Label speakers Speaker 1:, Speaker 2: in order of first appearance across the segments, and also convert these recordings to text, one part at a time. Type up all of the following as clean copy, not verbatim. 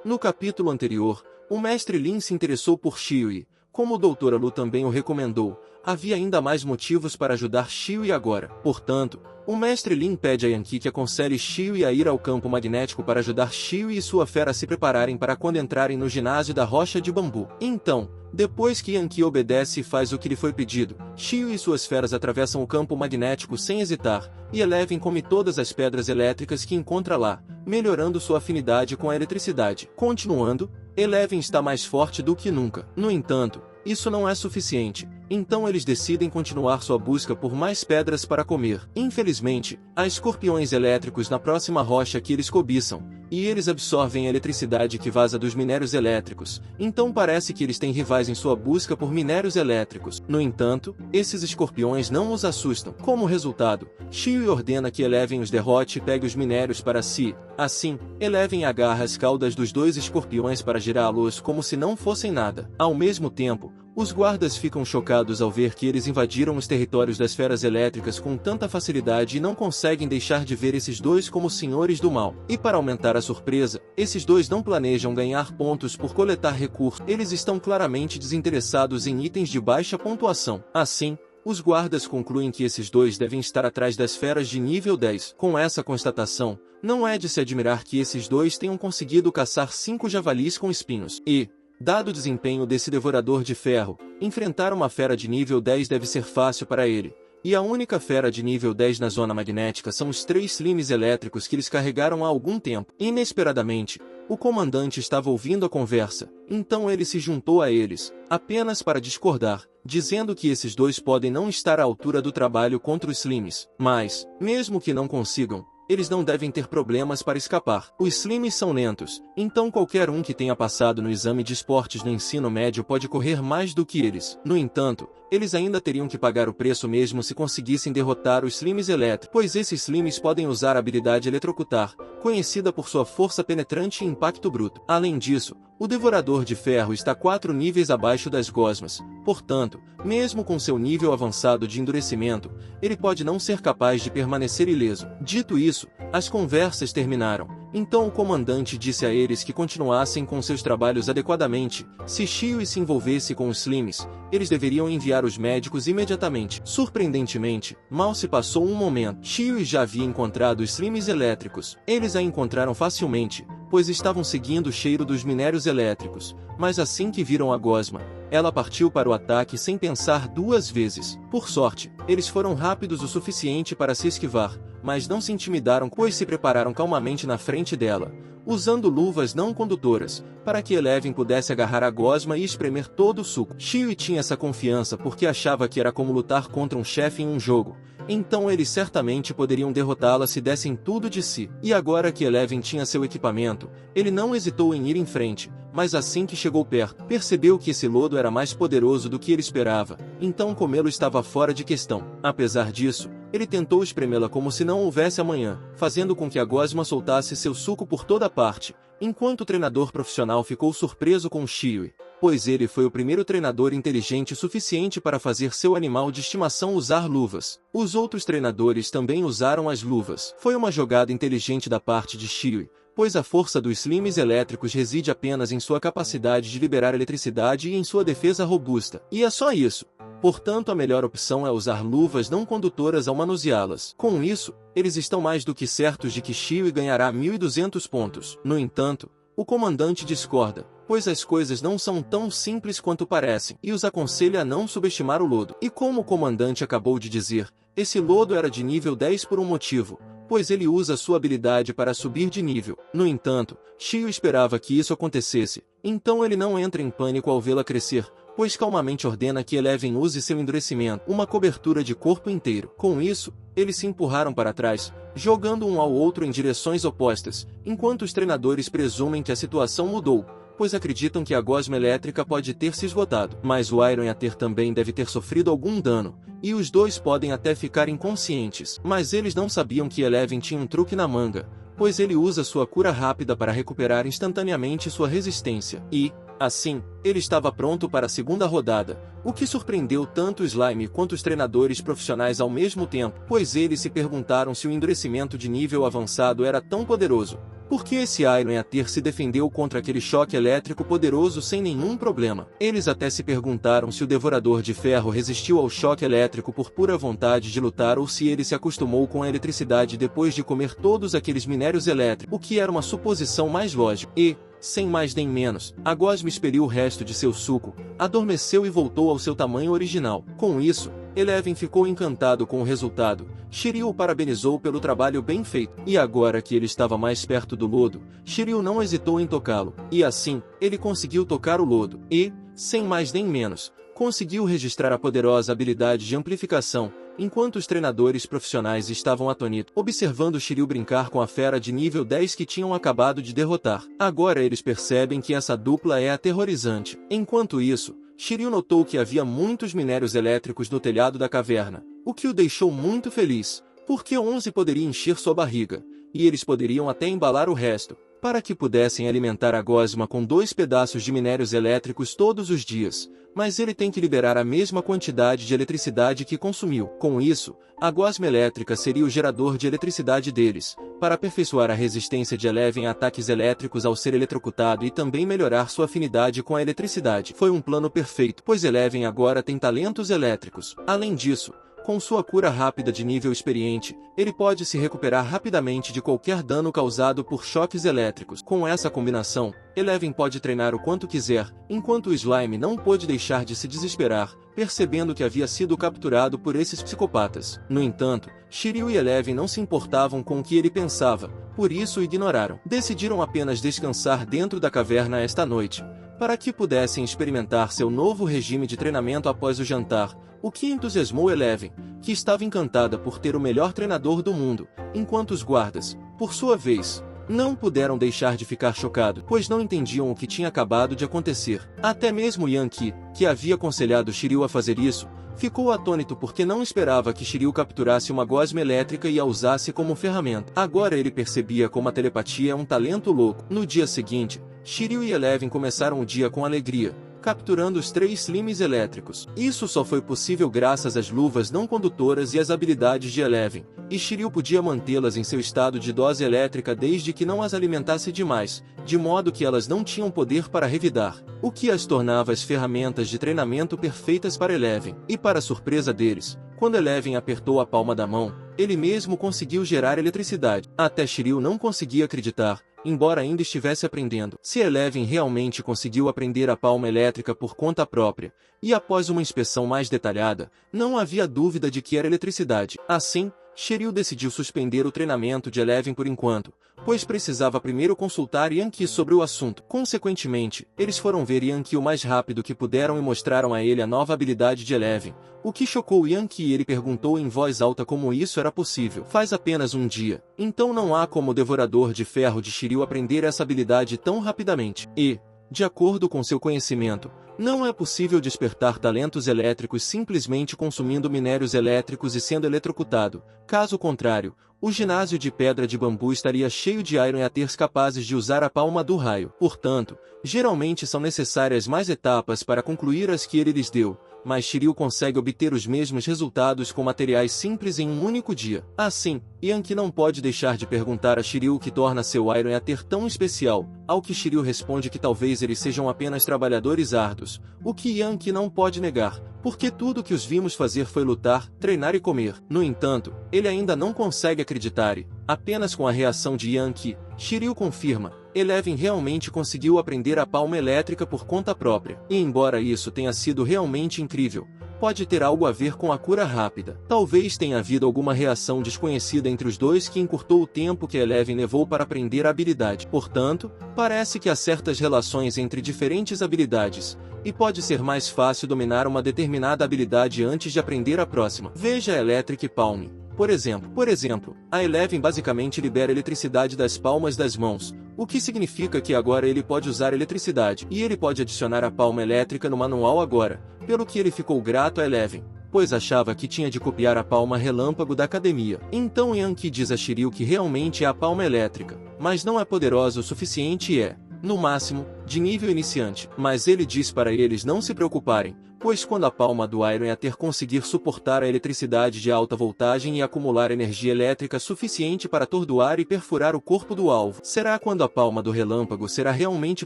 Speaker 1: No capítulo anterior, o mestre Lin se interessou por Xiu e, como o Dr. Lu também o recomendou, havia ainda mais motivos para ajudar Xiu agora. Portanto, o mestre Lin pede a Yanqi que aconselhe Xiu a ir ao campo magnético para ajudar Xiu e sua fera a se prepararem para quando entrarem no ginásio da Rocha de Bambu. Então, depois que Yanqi obedece e faz o que lhe foi pedido, Xiu e suas feras atravessam o campo magnético sem hesitar, e Eleven come todas as pedras elétricas que encontra lá, melhorando sua afinidade com a eletricidade. Continuando, Eleven está mais forte do que nunca. No entanto, isso não é suficiente, então eles decidem continuar sua busca por mais pedras para comer. Infelizmente, há escorpiões elétricos na próxima rocha que eles cobiçam, e eles absorvem a eletricidade que vaza dos minérios elétricos, então parece que eles têm rivais em sua busca por minérios elétricos. No entanto, esses escorpiões não os assustam. Como resultado, Xiu ordena que Eleven os derrote e pegue os minérios para si. Assim, Eleven agarra as caudas dos dois escorpiões para girá-los como se não fossem nada. Ao mesmo tempo, os guardas ficam chocados ao ver que eles invadiram os territórios das feras elétricas com tanta facilidade e não conseguem deixar de ver esses dois como senhores do mal. E para aumentar a surpresa, esses dois não planejam ganhar pontos por coletar recursos. Eles estão claramente desinteressados em itens de baixa pontuação. Assim, os guardas concluem que esses dois devem estar atrás das feras de nível 10. Com essa constatação, não é de se admirar que esses dois tenham conseguido caçar 5 javalis com espinhos. E, dado o desempenho desse devorador de ferro, enfrentar uma fera de nível 10 deve ser fácil para ele. E a única fera de nível 10 na zona magnética são os 3 slimes elétricos que eles carregaram há algum tempo. Inesperadamente, o comandante estava ouvindo a conversa, então ele se juntou a eles, apenas para discordar, dizendo que esses dois podem não estar à altura do trabalho contra os slimes, mas, mesmo que não consigam, eles não devem ter problemas para escapar. Os slimes são lentos, então qualquer um que tenha passado no exame de esportes no ensino médio pode correr mais do que eles. No entanto, eles ainda teriam que pagar o preço mesmo se conseguissem derrotar os slimes elétricos, pois esses slimes podem usar a habilidade eletrocutar, conhecida por sua força penetrante e impacto bruto. Além disso, o Devorador de Ferro está 4 níveis abaixo das gosmas, portanto, mesmo com seu nível avançado de endurecimento, ele pode não ser capaz de permanecer ileso. Dito isso, as conversas terminaram, então o comandante disse a eles que continuassem com seus trabalhos adequadamente. Se Xiu se envolvesse com os slimes, eles deveriam enviar os médicos imediatamente. Surpreendentemente, mal se passou um momento. Xiu já havia encontrado os slimes elétricos. Eles a encontraram facilmente, pois estavam seguindo o cheiro dos minérios elétricos, mas assim que viram a gosma, ela partiu para o ataque sem pensar 2 vezes. Por sorte, eles foram rápidos o suficiente para se esquivar, mas não se intimidaram pois se prepararam calmamente na frente dela, usando luvas não condutoras, para que Eleven pudesse agarrar a gosma e espremer todo o suco. Xiu tinha essa confiança porque achava que era como lutar contra um chefe em um jogo, então eles certamente poderiam derrotá-la se dessem tudo de si. E agora que Eleven tinha seu equipamento, ele não hesitou em ir em frente, mas assim que chegou perto, percebeu que esse lodo era mais poderoso do que ele esperava, então comê-lo estava fora de questão. Apesar disso, ele tentou espremê-la como se não houvesse amanhã, fazendo com que a gosma soltasse seu suco por toda parte, enquanto o treinador profissional ficou surpreso com Xiu, pois ele foi o primeiro treinador inteligente suficiente para fazer seu animal de estimação usar luvas. Os outros treinadores também usaram as luvas. Foi uma jogada inteligente da parte de Xiu, pois a força dos slimes elétricos reside apenas em sua capacidade de liberar eletricidade e em sua defesa robusta. E é só isso. Portanto, a melhor opção é usar luvas não condutoras ao manuseá-las. Com isso, eles estão mais do que certos de que Xiu ganhará 1.200 pontos. No entanto, o comandante discorda, pois as coisas não são tão simples quanto parecem, e os aconselha a não subestimar o lodo. E como o comandante acabou de dizer, esse lodo era de nível 10 por um motivo, pois ele usa sua habilidade para subir de nível. No entanto, Xiu esperava que isso acontecesse, então ele não entra em pânico ao vê-la crescer, pois calmamente ordena que Eleven use seu endurecimento, uma cobertura de corpo inteiro. Com isso, eles se empurraram para trás, jogando um ao outro em direções opostas, enquanto os treinadores presumem que a situação mudou, pois acreditam que a gosma elétrica pode ter se esgotado. Mas o Iron Eater também deve ter sofrido algum dano, e os dois podem até ficar inconscientes. Mas eles não sabiam que Eleven tinha um truque na manga, pois ele usa sua cura rápida para recuperar instantaneamente sua resistência. E, assim, ele estava pronto para a segunda rodada, o que surpreendeu tanto o Slime quanto os treinadores profissionais ao mesmo tempo, pois eles se perguntaram se o endurecimento de nível avançado era tão poderoso. porque esse Iron ia ter se defendeu contra aquele choque elétrico poderoso sem nenhum problema. Eles até se perguntaram se o Devorador de Ferro resistiu ao choque elétrico por pura vontade de lutar ou se ele se acostumou com a eletricidade depois de comer todos aqueles minérios elétricos, o que era uma suposição mais lógica. E, sem mais nem menos, a gosma expeliu o resto de seu suco, adormeceu e voltou ao seu tamanho original. Com isso, Eleven ficou encantado com o resultado. Shiryu o parabenizou pelo trabalho bem feito. E agora que ele estava mais perto do lodo, Shiryu não hesitou em tocá-lo. E assim, ele conseguiu tocar o lodo. E, sem mais nem menos, conseguiu registrar a poderosa habilidade de amplificação, enquanto os treinadores profissionais estavam atônitos, observando Shiryu brincar com a fera de nível 10 que tinham acabado de derrotar. Agora eles percebem que essa dupla é aterrorizante. Enquanto isso, Shiryu notou que havia muitos minérios elétricos no telhado da caverna, o que o deixou muito feliz, porque 11 poderia encher sua barriga, e eles poderiam até embalar o resto, para que pudessem alimentar a gosma com 2 pedaços de minérios elétricos todos os dias, mas ele tem que liberar a mesma quantidade de eletricidade que consumiu. Com isso, a gosma elétrica seria o gerador de eletricidade deles, para aperfeiçoar a resistência de Eleven a ataques elétricos ao ser eletrocutado e também melhorar sua afinidade com a eletricidade. Foi um plano perfeito, pois Eleven agora tem talentos elétricos. Além disso, com sua cura rápida de nível experiente, ele pode se recuperar rapidamente de qualquer dano causado por choques elétricos. Com essa combinação, Eleven pode treinar o quanto quiser, enquanto o Slime não pôde deixar de se desesperar, percebendo que havia sido capturado por esses psicopatas. No entanto, Shiryu e Eleven não se importavam com o que ele pensava, por isso o ignoraram. Decidiram apenas descansar dentro da caverna esta noite, para que pudessem experimentar seu novo regime de treinamento após o jantar, o que entusiasmou Eleven, que estava encantada por ter o melhor treinador do mundo, enquanto os guardas, por sua vez, não puderam deixar de ficar chocados, pois não entendiam o que tinha acabado de acontecer. Até mesmo Yankee, que havia aconselhado Shiryu a fazer isso, ficou atônito porque não esperava que Shiryu capturasse uma gosma elétrica e a usasse como ferramenta. Agora ele percebia como a telepatia é um talento louco. No dia seguinte, Shiryu e Eleven começaram o dia com alegria, capturando os 3 slimes elétricos. Isso só foi possível graças às luvas não condutoras e às habilidades de Eleven, e Shiryu podia mantê-las em seu estado de dose elétrica desde que não as alimentasse demais, de modo que elas não tinham poder para revidar, o que as tornava as ferramentas de treinamento perfeitas para Eleven. E para surpresa deles, quando Eleven apertou a palma da mão, ele mesmo conseguiu gerar eletricidade. Até Shiryu não conseguia acreditar, embora ainda estivesse aprendendo. Se Eleven realmente conseguiu aprender a palma elétrica por conta própria, e após uma inspeção mais detalhada, não havia dúvida de que era eletricidade. Assim, Shiryu decidiu suspender o treinamento de Eleven por enquanto, pois precisava primeiro consultar Yankee sobre o assunto. Consequentemente, eles foram ver Yankee o mais rápido que puderam e mostraram a ele a nova habilidade de Eleven, o que chocou Yankee e ele perguntou em voz alta como isso era possível. Faz apenas um dia, então não há como o Devorador de Ferro de Shiryu aprender essa habilidade tão rapidamente. E, de acordo com seu conhecimento, não é possível despertar talentos elétricos simplesmente consumindo minérios elétricos e sendo eletrocutado. Caso contrário, o ginásio de pedra de bambu estaria cheio de Iron Eaters capazes de usar a palma do raio. Portanto, geralmente são necessárias mais etapas para concluir as que ele lhes deu, mas Shiryu consegue obter os mesmos resultados com materiais simples em um único dia. Assim, Yankee não pode deixar de perguntar a Shiryu o que torna seu Iron Eater tão especial, ao que Shiryu responde que talvez eles sejam apenas trabalhadores árduos, o que Yankee não pode negar, porque tudo que os vimos fazer foi lutar, treinar e comer. No entanto, ele ainda não consegue acreditar e, apenas com a reação de Yankee, Shiryu confirma, Eleven realmente conseguiu aprender a palma elétrica por conta própria. E embora isso tenha sido realmente incrível, pode ter algo a ver com a cura rápida. Talvez tenha havido alguma reação desconhecida entre os dois que encurtou o tempo que Eleven levou para aprender a habilidade. Portanto, parece que há certas relações entre diferentes habilidades, e pode ser mais fácil dominar uma determinada habilidade antes de aprender a próxima. Veja a Electric Palm. Por exemplo, a Eleven basicamente libera eletricidade das palmas das mãos, o que significa que agora ele pode usar eletricidade, e ele pode adicionar a palma elétrica no manual agora, pelo que ele ficou grato a Eleven, pois achava que tinha de copiar a palma relâmpago da academia. Então Yankee diz a Shiryu que realmente é a palma elétrica, mas não é poderosa o suficiente e é, no máximo, de nível iniciante. Mas ele diz para eles não se preocuparem, pois quando a palma do Iron Eater conseguir suportar a eletricidade de alta voltagem e acumular energia elétrica suficiente para atordoar e perfurar o corpo do alvo, será quando a palma do relâmpago será realmente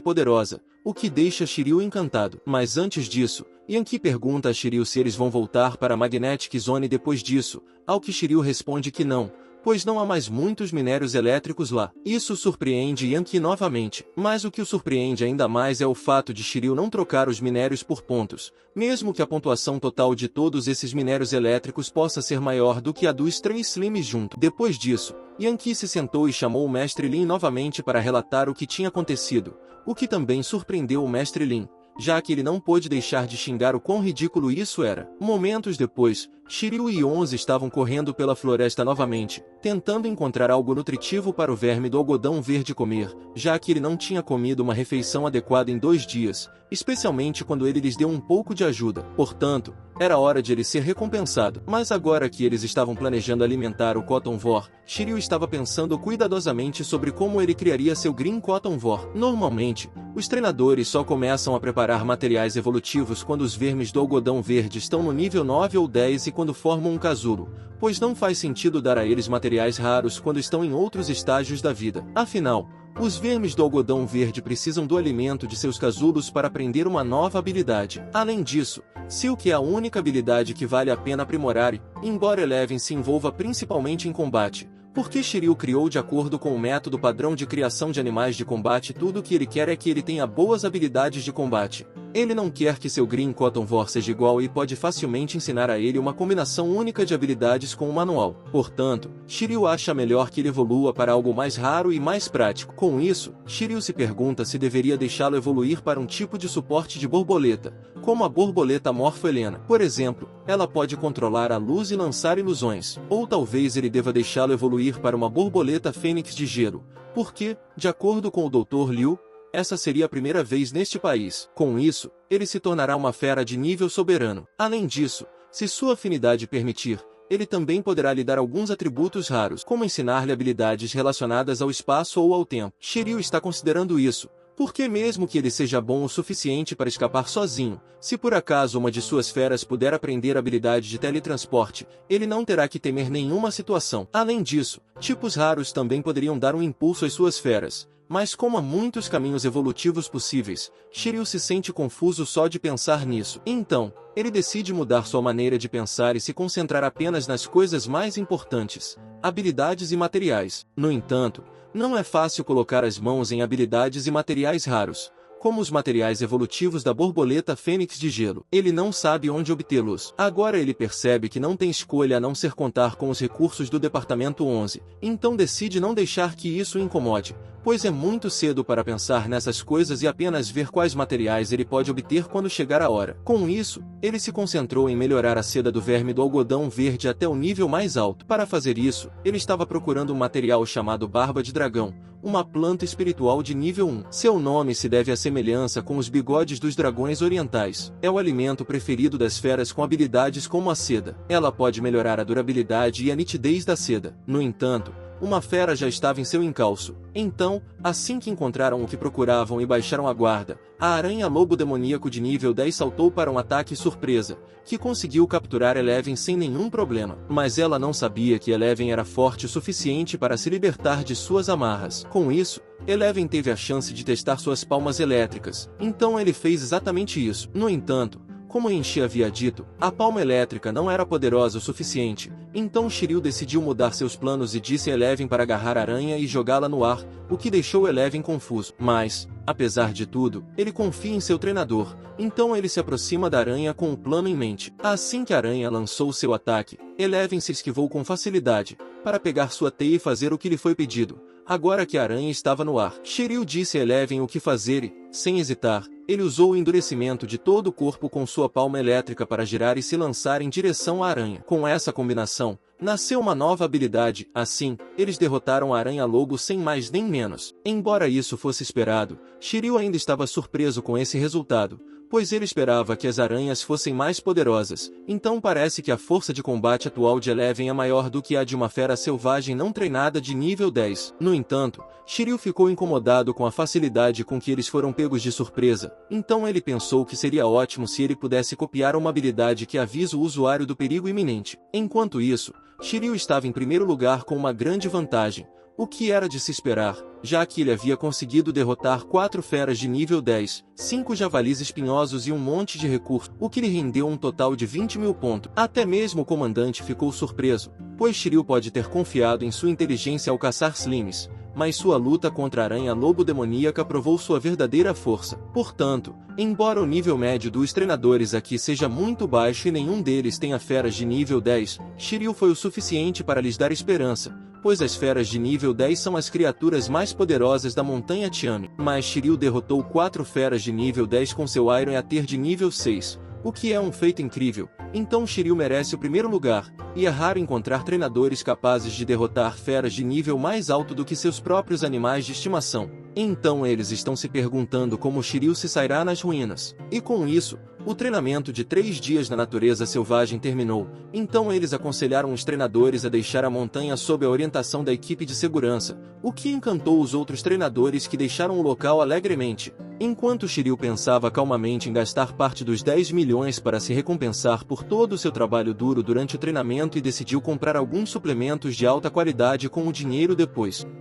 Speaker 1: poderosa, o que deixa Shiryu encantado. Mas antes disso, Yankee pergunta a Shiryu se eles vão voltar para a Magnetic Zone depois disso, ao que Shiryu responde que não, pois não há mais muitos minérios elétricos lá. Isso surpreende Yankee novamente, mas o que o surpreende ainda mais é o fato de Shiryu não trocar os minérios por pontos, mesmo que a pontuação total de todos esses minérios elétricos possa ser maior do que a dos 3 Slims junto. Depois disso, Yankee se sentou e chamou o Mestre Lin novamente para relatar o que tinha acontecido, o que também surpreendeu o Mestre Lin, já que ele não pôde deixar de xingar o quão ridículo isso era. Momentos depois, Shiryu e Onze estavam correndo pela floresta novamente, tentando encontrar algo nutritivo para o verme do algodão verde comer, já que ele não tinha comido uma refeição adequada em 2 dias, especialmente quando ele lhes deu um pouco de ajuda. Portanto, era hora de ele ser recompensado. Mas agora que eles estavam planejando alimentar o Cotton Vor, Shiryu estava pensando cuidadosamente sobre como ele criaria seu Green Cotton Vor. Normalmente, os treinadores só começam a preparar materiais evolutivos quando os vermes do algodão verde estão no nível 9 ou 10 e quando formam um casulo, pois não faz sentido dar a eles materiais raros quando estão em outros estágios da vida. Afinal, os vermes do algodão verde precisam do alimento de seus casulos para aprender uma nova habilidade. Além disso, Silk é a única habilidade que vale a pena aprimorar e, embora Eleven se envolva principalmente em combate, porque Shiryu criou de acordo com o método padrão de criação de animais de combate, tudo o que ele quer é que ele tenha boas habilidades de combate. Ele não quer que seu Green Cotton Vor seja igual e pode facilmente ensinar a ele uma combinação única de habilidades com o manual. Portanto, Shiryu acha melhor que ele evolua para algo mais raro e mais prático. Com isso, Shiryu se pergunta se deveria deixá-lo evoluir para um tipo de suporte de borboleta, como a borboleta Morpho-Helena. Por exemplo, ela pode controlar a luz e lançar ilusões. Ou talvez ele deva deixá-lo evoluir para uma borboleta Fênix de gelo, porque, de acordo com o Dr. Liu, essa seria a primeira vez neste país. Com isso, ele se tornará uma fera de nível soberano. Além disso, se sua afinidade permitir, ele também poderá lhe dar alguns atributos raros, como ensinar-lhe habilidades relacionadas ao espaço ou ao tempo. Shiryu está considerando isso, porque mesmo que ele seja bom o suficiente para escapar sozinho, se por acaso uma de suas feras puder aprender a habilidade de teletransporte, ele não terá que temer nenhuma situação. Além disso, tipos raros também poderiam dar um impulso às suas feras. Mas como há muitos caminhos evolutivos possíveis, Shiryu se sente confuso só de pensar nisso. Então, ele decide mudar sua maneira de pensar e se concentrar apenas nas coisas mais importantes, habilidades e materiais. No entanto, não é fácil colocar as mãos em habilidades e materiais raros, como os materiais evolutivos da borboleta Fênix de gelo. Ele não sabe onde obtê-los. Agora ele percebe que não tem escolha a não ser contar com os recursos do Departamento 11, então decide não deixar que isso o incomode, pois é muito cedo para pensar nessas coisas e apenas ver quais materiais ele pode obter quando chegar a hora. Com isso, ele se concentrou em melhorar a seda do verme do algodão verde até o nível mais alto. Para fazer isso, ele estava procurando um material chamado Barba de Dragão, uma planta espiritual de nível 1. Seu nome se deve à semelhança com os bigodes dos dragões orientais. É o alimento preferido das feras com habilidades como a seda. Ela pode melhorar a durabilidade e a nitidez da seda. No entanto, uma fera já estava em seu encalço. Então, assim que encontraram o que procuravam e baixaram a guarda, a aranha-lobo demoníaco de nível 10 saltou para um ataque surpresa, que conseguiu capturar Eleven sem nenhum problema. Mas ela não sabia que Eleven era forte o suficiente para se libertar de suas amarras. Com isso, Eleven teve a chance de testar suas palmas elétricas, então ele fez exatamente isso. No entanto, como Enchi havia dito, a palma elétrica não era poderosa o suficiente, então Shiryu decidiu mudar seus planos e disse a Eleven para agarrar a aranha e jogá-la no ar, o que deixou Eleven confuso. Mas, apesar de tudo, ele confia em seu treinador, então ele se aproxima da aranha com o plano em mente. Assim que a aranha lançou seu ataque, Eleven se esquivou com facilidade, para pegar sua teia e fazer o que lhe foi pedido. Agora que a aranha estava no ar, Shiryu disse a Eleven o que fazer e, sem hesitar, ele usou o endurecimento de todo o corpo com sua palma elétrica para girar e se lançar em direção à aranha. Com essa combinação, nasceu uma nova habilidade. Assim, eles derrotaram a aranha-lobo sem mais nem menos. Embora isso fosse esperado, Shiryu ainda estava surpreso com esse resultado, pois ele esperava que as aranhas fossem mais poderosas. Então parece que a força de combate atual de Eleven é maior do que a de uma fera selvagem não treinada de nível 10. No entanto, Shiryu ficou incomodado com a facilidade com que eles foram pegos de surpresa, então ele pensou que seria ótimo se ele pudesse copiar uma habilidade que avisa o usuário do perigo iminente. Enquanto isso, Shiryu estava em primeiro lugar com uma grande vantagem, o que era de se esperar, já que ele havia conseguido derrotar 4 feras de nível 10, 5 javalis espinhosos e um monte de recursos, o que lhe rendeu um total de 20.000 pontos. Até mesmo o comandante ficou surpreso, pois Shiryu pode ter confiado em sua inteligência ao caçar slimes, mas sua luta contra a aranha-lobo demoníaca provou sua verdadeira força. Portanto, embora o nível médio dos treinadores aqui seja muito baixo e nenhum deles tenha feras de nível 10, Shiryu foi o suficiente para lhes dar esperança, pois as feras de nível 10 são as criaturas mais poderosas da montanha Tiame. Mas Shiryu derrotou 4 feras de nível 10 com seu Iron Eater de nível 6, o que é um feito incrível. Então Shiryu merece o primeiro lugar, e é raro encontrar treinadores capazes de derrotar feras de nível mais alto do que seus próprios animais de estimação. Então eles estão se perguntando como Shiryu se sairá nas ruínas. E com isso, o treinamento de 3 dias na natureza selvagem terminou, então eles aconselharam os treinadores a deixar a montanha sob a orientação da equipe de segurança, o que encantou os outros treinadores que deixaram o local alegremente. Enquanto Shiryu pensava calmamente em gastar parte dos 10 milhões para se recompensar por todo o seu trabalho duro durante o treinamento e decidiu comprar alguns suplementos de alta qualidade com o dinheiro depois.